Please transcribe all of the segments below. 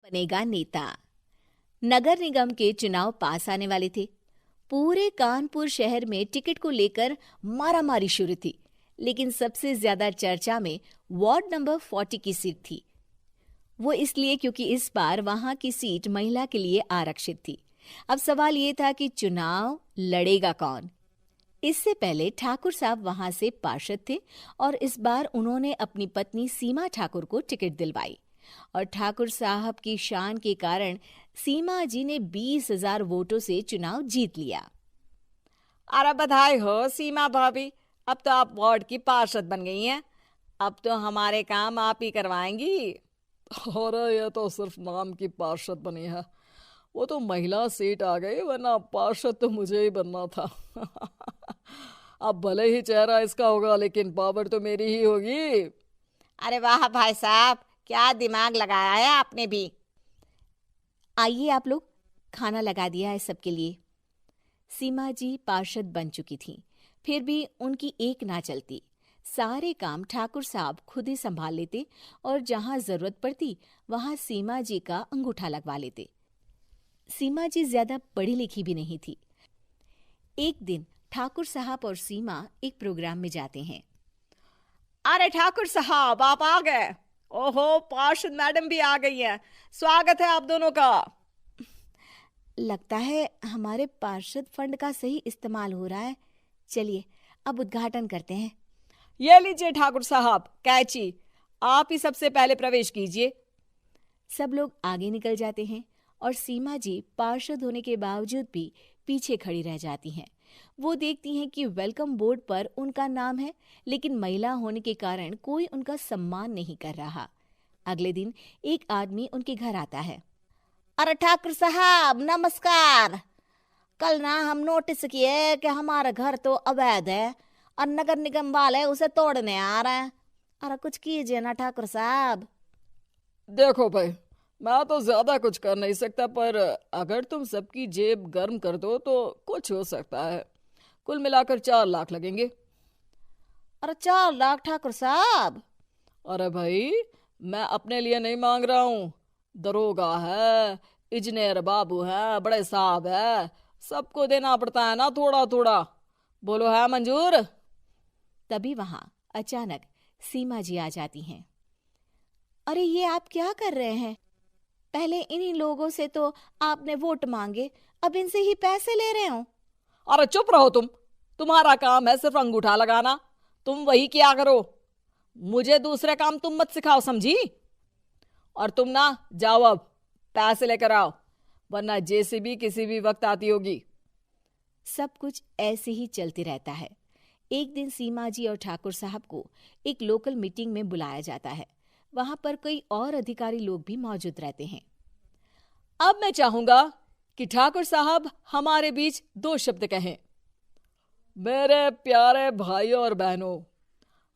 बनेगा नेता। नगर निगम के चुनाव पास आने वाले थे। पूरे कानपुर शहर में टिकट को लेकर मारामारी शुरू थी, लेकिन सबसे ज्यादा चर्चा में वार्ड नंबर 40 की सीट थी। वो इसलिए क्योंकि इस बार वहां की सीट महिला के लिए आरक्षित थी। अब सवाल ये था कि चुनाव लड़ेगा कौन। इससे पहले ठाकुर साहब वहां से पार्षद थे और इस बार उन्होंने अपनी पत्नी सीमा ठाकुर को टिकट दिलवाई और ठाकुर साहब की शान के कारण सीमा जी ने 20,000 वोटों से चुनाव जीत लिया। अरे बधाई हो सीमा भाभी, अब तो आप वार्ड की पार्षद बन गई हैं। अब तो हमारे काम आप ही करवाएंगी। अरे ये तो सिर्फ नाम की पार्षद बनी है, वो तो महिला सीट आ गई, वरना पार्षद तो मुझे ही बनना था। अब भले ही चेहरा इसका होगा, लेकिन पावर तो मेरी ही होगी। अरे वाह भाई साहब, क्या दिमाग लगाया है आपने भी। आइए आप लोग, खाना लगा दिया है सबके लिए। सीमा जी पार्षद बन चुकी थीं, फिर भी उनकी एक ना चलती। सारे काम ठाकुर साहब खुद ही संभाल लेते और जहां जरूरत पड़ती वहां सीमा जी का अंगूठा लगवा लेते। सीमा जी ज्यादा पढ़ी लिखी भी नहीं थी। एक दिन ठाकुर साहब और सीमा एक प्रोग्राम में जाते हैं। अरे ठाकुर साहब, आप आ गए। ओहो, पार्षद मैडम भी आ गई हैं। स्वागत है आप दोनों का। लगता है हमारे पार्षद फंड का सही इस्तेमाल हो रहा है। चलिए अब उद्घाटन करते हैं। ये लीजिए ठाकुर साहब कैची, आप ही सबसे पहले प्रवेश कीजिए। सब लोग आगे निकल जाते हैं और सीमा जी पार्षद होने के बावजूद भी पीछे खड़ी रह जाती हैं। वो देखती हैं कि वेलकम बोर्ड पर उनका नाम है, लेकिन महिला होने के कारण कोई उनका सम्मान नहीं कर रहा। अगले दिन एक आदमी उनके घर आता है। अरे ठाकुर साहब नमस्कार। कल ना हम नोटिस किए कि हमारा घर तो अवैध है और नगर निगम वाले उसे तोड़ने आ रहे हैं। अरे कुछ कीजिए ना ठाकुर साहब। देखो भाई, मैं तो ज्यादा कुछ कर नहीं सकता, पर अगर तुम सबकी जेब गर्म कर दो तो कुछ हो सकता है। कुल मिलाकर 4 लाख लगेंगे। अरे 4 लाख ठाकुर साहब? अरे भाई, मैं अपने लिए नहीं मांग रहा हूँ। दरोगा है, इंजीनियर बाबू है, बड़े साहब है, सबको देना पड़ता है ना थोड़ा थोड़ा। बोलो है मंजूर? तभी वहां अचानक सीमा जी आ जाती हैं। अरे ये आप क्या कर रहे हैं? पहले इन्हीं लोगों से तो आपने वोट मांगे, अब इनसे ही पैसे ले रहे हो। अरे चुप रहो तुम, तुम्हारा काम है सिर्फ अंगूठा लगाना, तुम वही किया करो। मुझे दूसरे काम तुम मत सिखाओ, समझी? और तुम ना जाओ, अब पैसे लेकर आओ, वरना जेसीबी किसी भी वक्त आती होगी। सब कुछ ऐसे ही चलते रहता है। एक दिन सीमा जी और ठाकुर साहब को एक लोकल मीटिंग में बुलाया जाता है। वहां पर कई और अधिकारी लोग भी मौजूद रहते हैं। अब मैं चाहूंगा कि ठाकुर साहब हमारे बीच 2 शब्द कहें। मेरे प्यारे भाइयों और बहनों,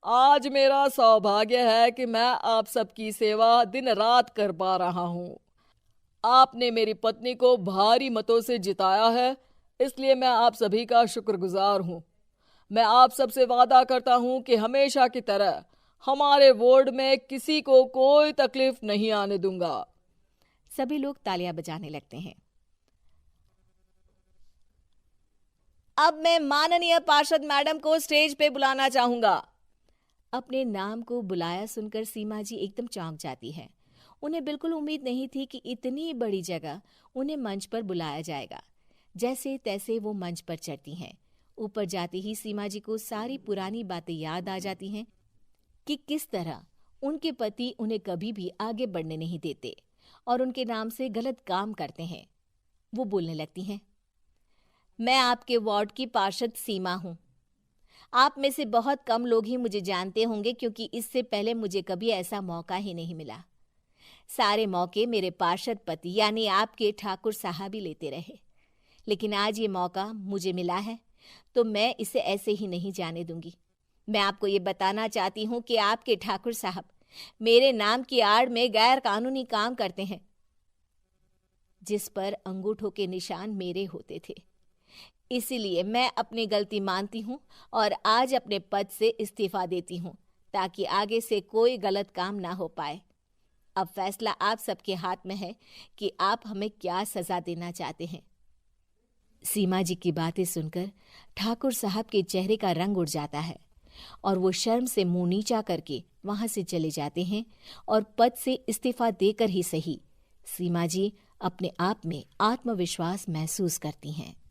आज मेरा सौभाग्य है कि मैं आप सबकी सेवा दिन रात कर पा रहा हूं। आपने मेरी पत्नी को भारी मतों से जिताया है, इसलिए मैं आप सभी का शुक्रगुजार हूं। मैं आप सबसे वादा करता हूं कि हमेशा की तरह हमारे वार्ड में किसी को कोई तकलीफ नहीं आने दूंगा। सभी लोग तालियां बजाने लगते हैं। अब मैं माननीय पार्षद मैडम को स्टेज पे बुलाना चाहूंगा। अपने नाम को बुलाया सुनकर सीमा जी एकदम चौंक जाती है। उन्हें बिल्कुल उम्मीद नहीं थी कि इतनी बड़ी जगह उन्हें मंच पर बुलाया जाएगा। जैसे तैसे वो मंच पर चढ़ती हैं। ऊपर जाते ही सीमा जी को सारी पुरानी बातें याद आ जाती हैं कि किस तरह उनके पति उन्हें कभी भी आगे बढ़ने नहीं देते और उनके नाम से गलत काम करते हैं। वो बोलने लगती हैं। मैं आपके वार्ड की पार्षद सीमा हूं। आप में से बहुत कम लोग ही मुझे जानते होंगे, क्योंकि इससे पहले मुझे कभी ऐसा मौका ही नहीं मिला। सारे मौके मेरे पार्षद पति यानी आपके ठाकुर साहब ही लेते रहे, लेकिन आज ये मौका मुझे मिला है तो मैं इसे ऐसे ही नहीं जाने दूंगी। मैं आपको ये बताना चाहती हूँ कि आपके ठाकुर साहब मेरे नाम की आड़ में गैर कानूनी काम करते हैं, जिस पर अंगूठों के निशान मेरे होते थे। इसीलिए मैं अपनी गलती मानती हूँ और आज अपने पद से इस्तीफा देती हूँ, ताकि आगे से कोई गलत काम ना हो पाए। अब फैसला आप सबके हाथ में है कि आप हमें क्या सजा देना चाहते हैं। सीमा जी की बातें सुनकर ठाकुर साहब के चेहरे का रंग उड़ जाता है और वो शर्म से मुंह नीचा करके वहां से चले जाते हैं और पद से इस्तीफा देकर ही सही सीमा जी अपने आप में आत्मविश्वास महसूस करती हैं।